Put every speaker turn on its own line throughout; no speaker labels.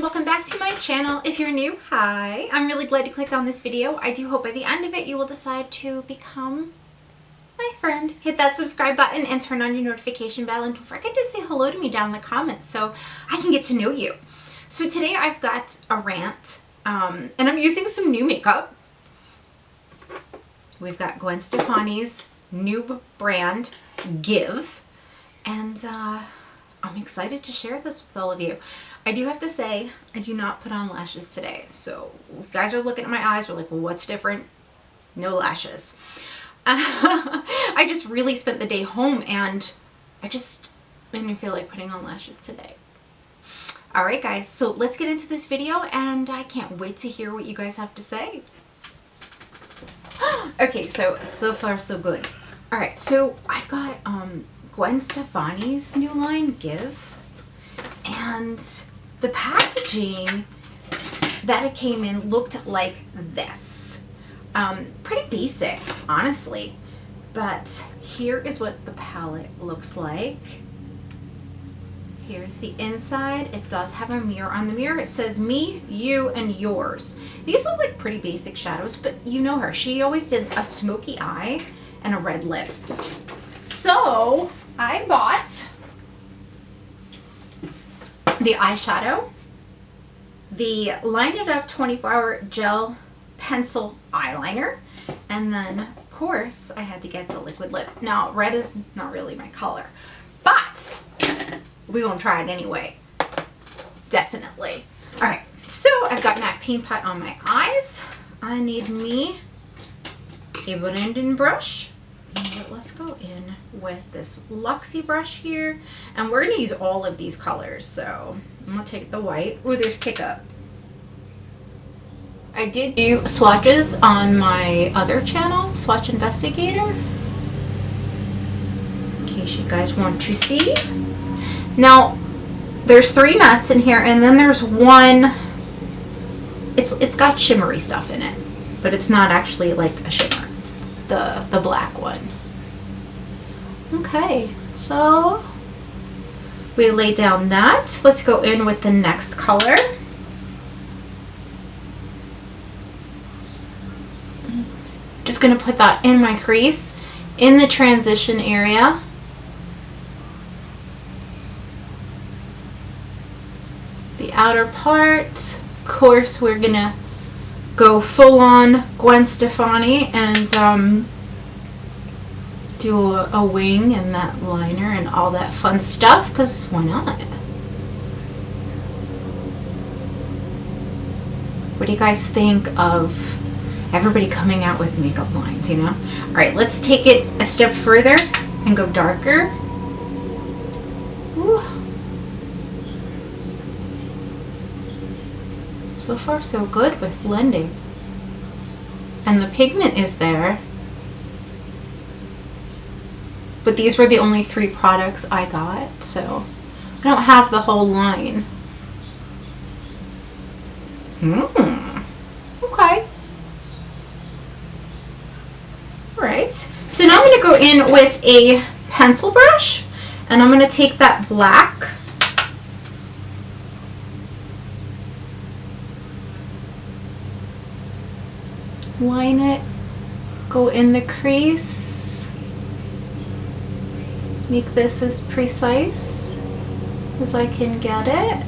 welcome back to my channel. If you're new, hi. I'm really glad you clicked on this video. I do hope by the end of it you will decide to become my friend. Hit that subscribe button and turn on your notification bell, and don't forget to say hello to me down in the comments so I can get to know you. So today I've got a rant, and I'm using some new makeup. We've got Gwen Stefani's new brand, Give, and I'm excited to share this with all of you. I do have to say, I do not put on lashes today. So if you guys are looking at my eyes, you're like, well, what's different? No lashes. I just really spent the day home and I didn't feel like putting on lashes today. Alright guys, so let's get into this video and I can't wait to hear what you guys have to say. Okay, so far so good. Alright, so I've got Gwen Stefani's new line, Give, and the packaging that it came in looked like this. Pretty basic, honestly, but here is what the palette looks like. Here's the inside. It does have a mirror. On the mirror it says me, you, and yours. These look like pretty basic shadows, but you know her. She always did a smoky eye and a red lip. So I bought the eyeshadow, the Line It Up 24-hour gel pencil eyeliner, and then of course I had to get the liquid lip. Now red is not really my color, but we're gonna try it anyway. Definitely. Alright, so I've got MAC Paint Pot on my eyes. I need me a blending brush. But let's go in with this Luxie brush here, and we're going to use all of these colors. So I'm going to take the white. Oh, there's Pickup. I did do swatches on my other channel, Swatch Investigator, in case you guys want to see. Now there's 3 mattes in here, and then there's one. It's got shimmery stuff in it, but it's not actually like a shimmer. The black one. Okay, so we lay down that. Let's go in with the next color. Just gonna put that in my crease, in the transition area. The outer part. Of course, we're gonna go full on Gwen Stefani and do a wing and that liner and all that fun stuff, because why not? What do you guys think of everybody coming out with makeup lines, you know? Alright, let's take it a step further and go darker. Ooh. So far so good with blending, and the pigment is there, but these were the only 3 products I got, so I don't have the whole line. Okay. Alright, so now I'm going to go in with a pencil brush, and I'm going to take that black line it, go in the crease, make this as precise as I can get it.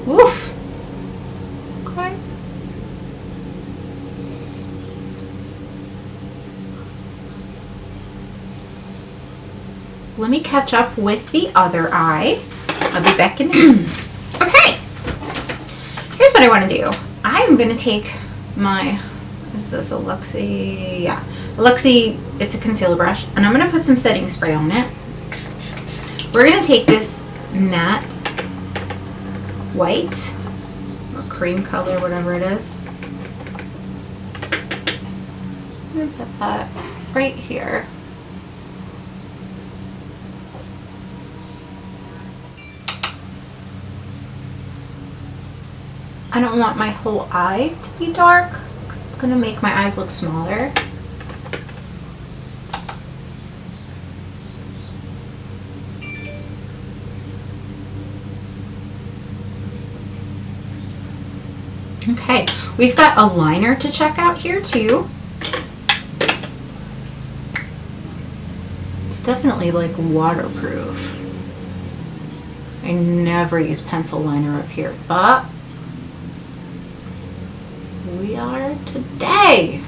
Woof! Okay. Let me catch up with the other eye. I'll be back in a minute. Okay, here's what I want to do. I'm going to take my, is this a Luxie? Yeah, a Luxie, it's a concealer brush, and I'm going to put some setting spray on it. We're going to take this matte white, or cream color, whatever it is. I'm going to put that right here. I don't want my whole eye to be dark. It's going to make my eyes look smaller. Okay, we've got a liner to check out here too. It's definitely like waterproof. I never use pencil liner up here, but we are today.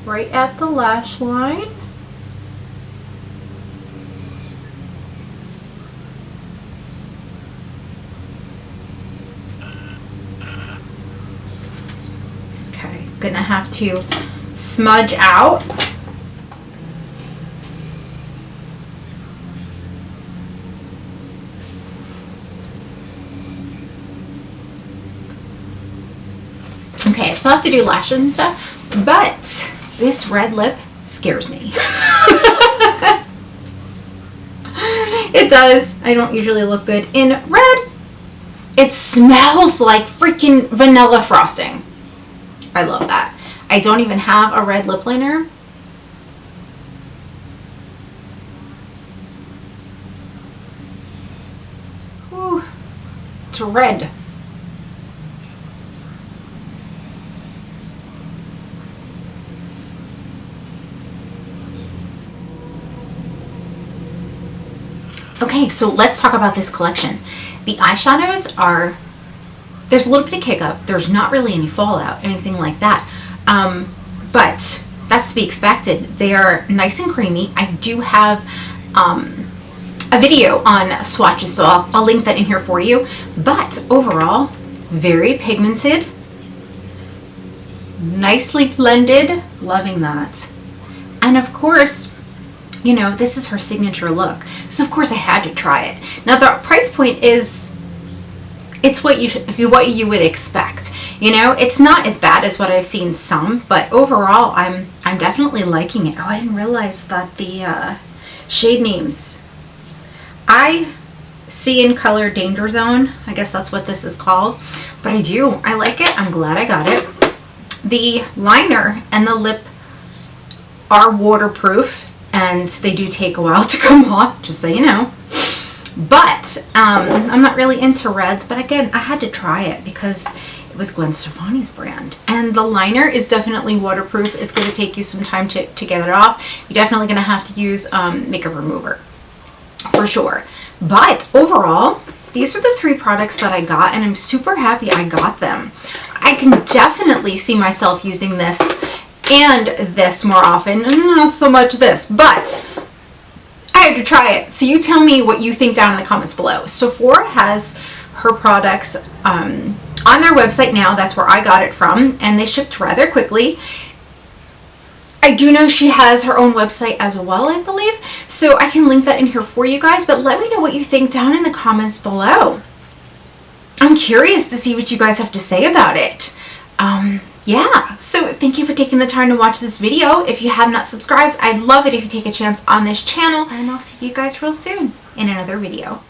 Right at the lash line. Okay, gonna have to smudge out. Okay, I still have to do lashes and stuff, but this red lip scares me. It does. I don't usually look good in red. It smells like freaking vanilla frosting. I love that. I don't even have a red lip liner. Ooh, it's red. Okay, so let's talk about this collection. The eyeshadows are, there's a little bit of kick up. There's not really any fallout, anything like that. But that's to be expected. They are nice and creamy. I do have a video on swatches, so I'll link that in here for you. But overall, very pigmented, nicely blended, loving that. And of course, you know, this is her signature look. So of course I had to try it. Now the price point is, it's what you would expect. You know, it's not as bad as what I've seen some, but overall I'm definitely liking it. Oh, I didn't realize that the shade names. I see in color Danger Zone. I guess that's what this is called. But I like it. I'm glad I got it. The liner and the lip are waterproof, and they do take a while to come off, just so you know. But I'm not really into reds, but again, I had to try it because it was Gwen Stefani's brand. And the liner is definitely waterproof. It's going to take you some time to get it off. You're definitely going to have to use makeup remover for sure. But overall, these are the 3 products that I got, and I'm super happy I got them. I can definitely see myself using this and this more often, not so much this, but I had to try it. So you tell me what you think down in the comments below. Sephora has her products on their website now. That's where I got it from, and they shipped rather quickly. I do know she has her own website as well, I believe, so I can link that in here for you guys, but let me know what you think down in the comments below. I'm curious to see what you guys have to say about it. Yeah, so thank you for taking the time to watch this video. If you have not subscribed, I'd love it if you take a chance on this channel, and I'll see you guys real soon in another video.